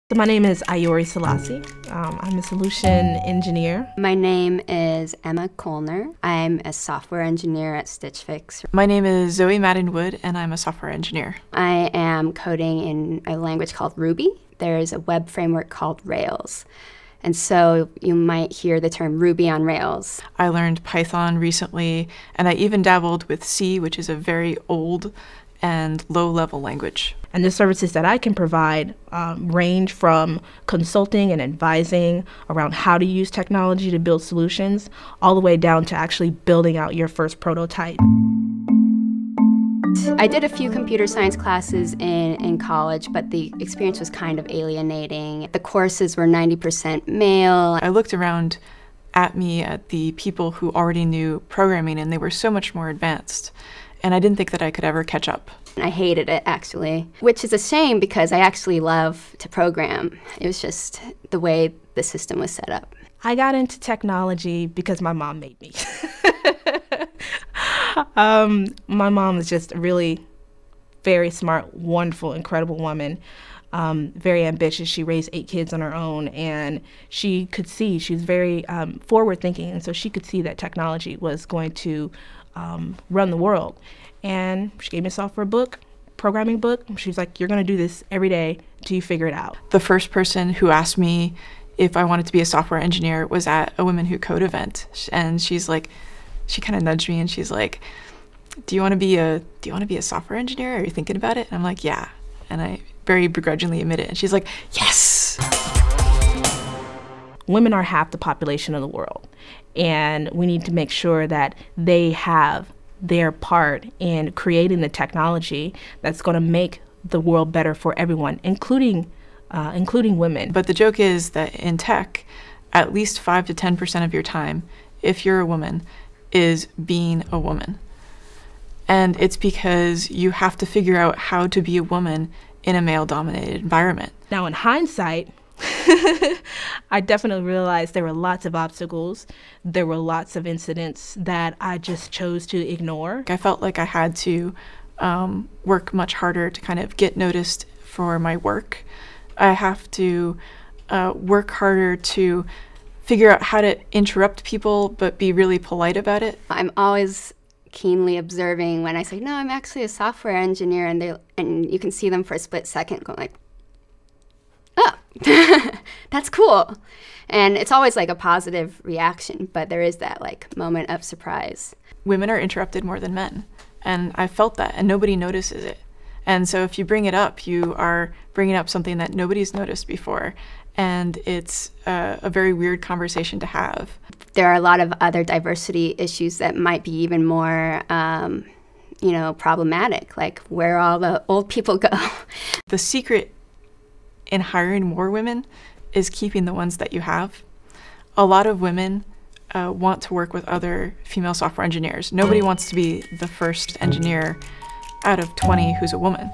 So my name is Ayori Selassie. I'm a solution engineer. My name is Emma Colner. I'm a software engineer at Stitch Fix. My name is Zoe Madden-Wood, and I'm a software engineer. I am coding in a language called Ruby. There's a web framework called Rails. And so you might hear the term Ruby on Rails. I learned Python recently, and I even dabbled with C, which is a very old and low-level language. And the services that I can provide range from consulting and advising around how to use technology to build solutions, all the way down to actually building out your first prototype. I did a few computer science classes in college, but the experience was kind of alienating. The courses were 90% male. I looked around at the people who already knew programming, and they were so much more advanced. And I didn't think that I could ever catch up. I hated it, actually, which is a shame because I actually love to program. It was just the way the system was set up. I got into technology because my mom made me. My mom is just a really very smart, wonderful, incredible woman. Very ambitious. She raised 8 kids on her own, and she could see, she was very forward thinking, and so she could see that technology was going to run the world. And she gave me a software book, programming book. She was like, you're going to do this every day till you figure it out. The first person who asked me if I wanted to be a software engineer was at a Women Who Code event. And she's like, she kind of nudged me and she's like, do you want to be a software engineer? Are you thinking about it? And I'm like, yeah. And I very begrudgingly admit it. And she's like, yes. Women are half the population of the world, and we need to make sure that they have their part in creating the technology that's going to make the world better for everyone, including women. But the joke is that in tech, at least 5 to 10% of your time, if you're a woman, is being a woman. And it's because you have to figure out how to be a woman in a male-dominated environment. Now, in hindsight, I definitely realized there were lots of obstacles. There were lots of incidents that I just chose to ignore. I felt like I had to work much harder to kind of get noticed for my work. I have to work harder to figure out how to interrupt people but be really polite about it. I'm always keenly observing when I say, no, I'm actually a software engineer, and you can see them for a split second going like, oh, that's cool. And it's always like a positive reaction, but there is that like moment of surprise. Women are interrupted more than men, and I felt that, and nobody notices it. And so if you bring it up, you are bringing up something that nobody's noticed before, and it's a very weird conversation to have. There are a lot of other diversity issues that might be even more problematic, like where all the old people go. The secret in hiring more women is keeping the ones that you have. A lot of women want to work with other female software engineers. Nobody wants to be the first engineer out of 20 who's a woman.